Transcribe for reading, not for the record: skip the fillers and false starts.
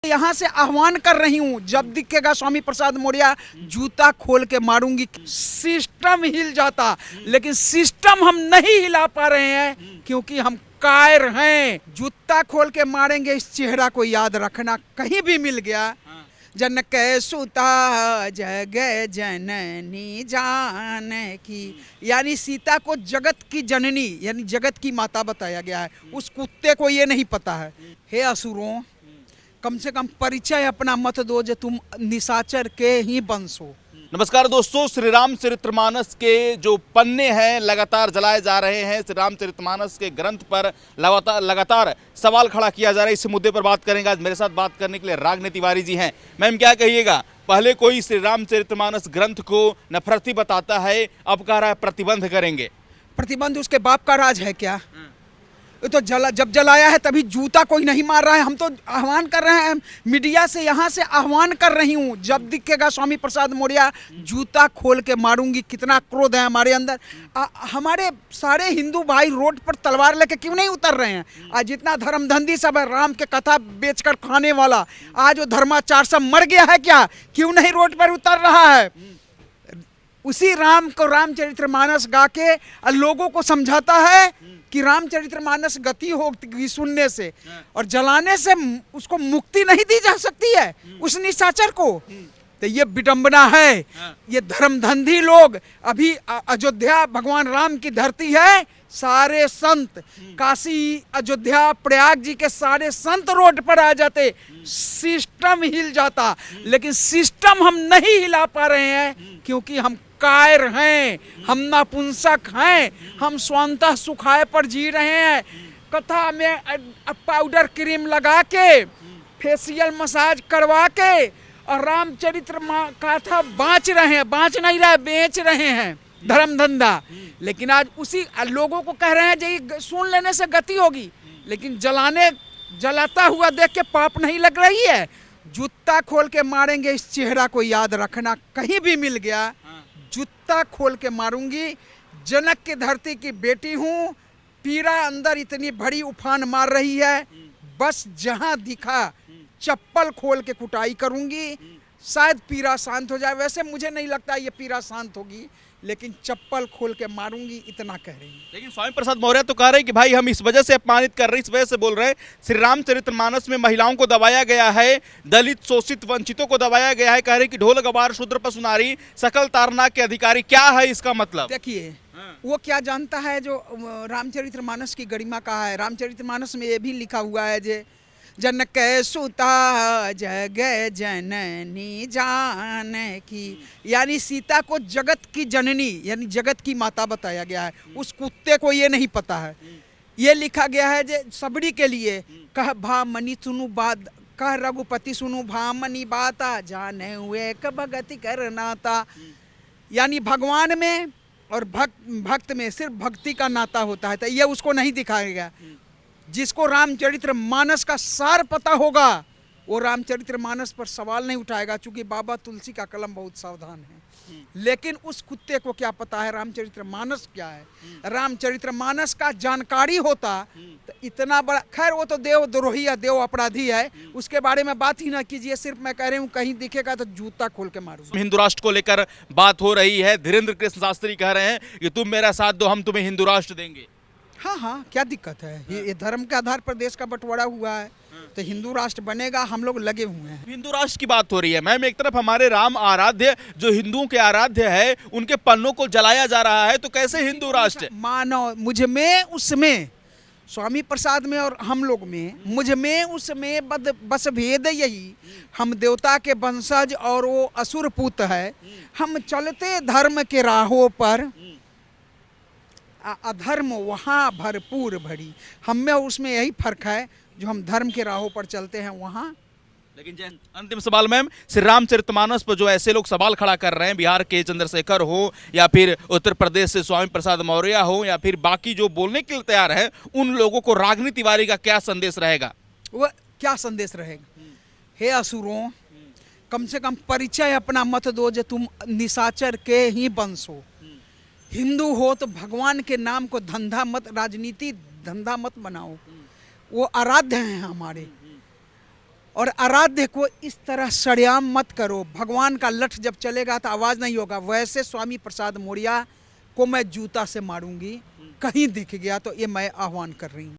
यहाँ से आह्वान कर रही हूँ, जब दिखेगा स्वामी प्रसाद मौर्य जूता खोल के मारूंगी। सिस्टम हिल जाता, लेकिन सिस्टम हम नहीं हिला पा रहे हैं क्योंकि हम कायर हैं। जूता खोल के मारेंगे, इस चेहरा को याद रखना। कहीं भी मिल गया जनक सुता जग जननी जान की, यानी सीता को जगत की जननी यानी जगत की माता बताया गया है। उस कुत्ते को ये नहीं पता है। हे असुरों, कम से कम परिचय अपना मत दो जो तुम निशाचर के ही वंश हो। नमस्कार दोस्तों, श्री राम चरितमानस के जो पन्ने हैं लगातार जलाए जा रहे हैं। श्री राम चरितमानस के ग्रंथ पर लगातार सवाल खड़ा किया जा रहा है। इस मुद्दे पर बात करेंगे। आज मेरे साथ बात करने के लिए रागनी तिवारी जी हैं। मैम, क्या कहिएगा? पहले कोई श्री राम चरितमानस ग्रंथ को नफरती बताता है, अब कह रहा है प्रतिबंध करेंगे। प्रतिबंध उसके बाप का राज है क्या? ये तो जब जलाया है तभी जूता कोई नहीं मार रहा है। हम तो आह्वान कर रहे हैं, मीडिया से यहाँ से आह्वान कर रही हूँ, जब दिखेगा स्वामी प्रसाद मौर्य जूता खोल के मारूंगी। कितना क्रोध है हमारे अंदर। हमारे सारे हिंदू भाई रोड पर तलवार लेके क्यों नहीं उतर रहे हैं? आज जितना धर्मधंधी सब है, राम के कथा बेचकर खाने वाला, आज वो धर्माचार सब मर गया है क्या? क्यों नहीं रोड पर उतर रहा है? उसी राम को रामचरितमानस गा के लोगों को समझाता है कि रामचरितमानस गति होगी सुनने से, और जलाने से उसको मुक्ति नहीं दी जा सकती है उस निशाचर को। तो ये विडंबना है। ये धर्मधंधी लोग, अभी अयोध्या भगवान राम की धरती है, सारे संत काशी अयोध्या प्रयाग जी के सारे संत रोड पर आ जाते, सिस्टम हिल जाता। लेकिन सिस्टम हम नहीं हिला पा रहे हैं क्योंकि हम कायर हैं, हम नपुंसक हैं, हम स्वतः सुखाए पर जी रहे हैं। कथा में पाउडर क्रीम लगा के, फेशियल मसाज करवा के, और रामचरित्र कथा बाँच रहे हैं, बाँच नहीं रहे, बेच रहे हैं, धर्म धंधा। लेकिन आज उसी लोगों को कह रहे हैं जी सुन लेने से गति होगी, लेकिन जलाता हुआ देख के पाप नहीं लग रही है। जूता खोल के मारेंगे, इस चेहरा को याद रखना। कहीं भी मिल गया जूता खोल के मारूंगी। जनक की धरती की बेटी हूँ, पीड़ा अंदर इतनी बड़ी उफान मार रही है, बस जहां दिखा चप्पल खोल के कुटाई करूंगी। शायद पीड़ा शांत हो जाए। वैसे मुझे नहीं लगता ये पीड़ा शांत होगी, लेकिन चप्पल खोल के मारूंगी, इतना कह रही है। लेकिन स्वामी प्रसाद मौर्य तो कह रहे हैं कि भाई हम इस वजह से अपमानित कर रहे हैं, इस वजह से बोल रहे हैं। श्री राम चरितमानस में महिलाओं को दबाया गया है, दलित शोषित वंचितों को दबाया गया है। कह रहे हैं कि ढोल गवार शूद्र पशु नारी सकल तारना के अधिकारी। क्या है इसका मतलब? देखिए, वो क्या जानता है जो रामचरितमानस की गरिमा का है। रामचरितमानस में ये भी लिखा हुआ है जे जनक सुता जग जननी जान की, यानी सीता को जगत की जननी यानी जगत की माता बताया गया है। उस कुत्ते को ये नहीं पता है। ये लिखा गया है जे सबरी के लिए, कह भामनी सुनु बात, कह रघुपति सुनु भामनी बाता, जाने हुए भगति करनाता। यानी भगवान में और भक्त में सिर्फ भक्ति का नाता होता है। तो ये उसको नहीं दिखाया गया। जिसको रामचरितमानस का सार पता होगा वो रामचरितमानस पर सवाल नहीं उठाएगा, क्योंकि बाबा तुलसी का कलम बहुत सावधान है। लेकिन उस कुत्ते को क्या पता है रामचरितमानस क्या है? रामचरितमानस का जानकारी होता तो इतना बड़ा, खैर वो तो देवद्रोही है, देव अपराधी है, उसके बारे में बात ही ना कीजिए। सिर्फ मैं कह रही हूँ कहीं दिखेगा तो जूता खोल के मारूंगा। हिंदू राष्ट्र को लेकर बात हो रही है। धीरेन्द्र कृष्ण शास्त्री कह रहे हैं कि तुम मेरा साथ दो, हम तुम्हें हिंदू राष्ट्र देंगे। हाँ हाँ, क्या दिक्कत है? ये धर्म के आधार पर देश का बंटवारा हुआ है, तो हिंदू राष्ट्र बनेगा, हम लोग लगे हुए हैं। हिंदू राष्ट्र की बात हो रही है मैम। एक तरफ हमारे राम आराध्य, जो हिंदुओं के आराध्य है, उनके पन्नों को जलाया जा रहा है, तो कैसे हिंदू राष्ट्र? मानो मुझ में उसमें, स्वामी प्रसाद में और हम लोग में, मुझ में उसमें बस भेद यही, हम देवता के वंशज और वो असुर पुत्र है। हम चलते धर्म के राहों पर, अधर्म वहाँ भरपूर भरी। हम में उसमें यही फर्क है, जो हम धर्म के राहों पर चलते हैं वहाँ। लेकिन अंतिम सवाल मैम, श्री रामचरितमानस पर जो ऐसे लोग सवाल खड़ा कर रहे हैं, बिहार के चंद्रशेखर हो या फिर उत्तर प्रदेश से स्वामी प्रसाद मौर्य हो या फिर बाकी जो बोलने के लिए तैयार है, उन लोगों को रागनी तिवारी का क्या संदेश रहेगा? वह क्या संदेश रहेगा? हे असुरों, कम से कम परिचय अपना मत दो जो तुम निशाचर के ही वंश हो। हिंदू हो तो भगवान के नाम को धंधा मत, राजनीति धंधा मत बनाओ। वो आराध्य हैं हमारे। और आराध्य को इस तरह सड़याम मत करो। भगवान का लठ जब चलेगा तो आवाज़ नहीं होगा। वैसे स्वामी प्रसाद मौर्य को मैं जूता से मारूंगी, कहीं दिख गया तो ये मैं आह्वान कर रही हूँ।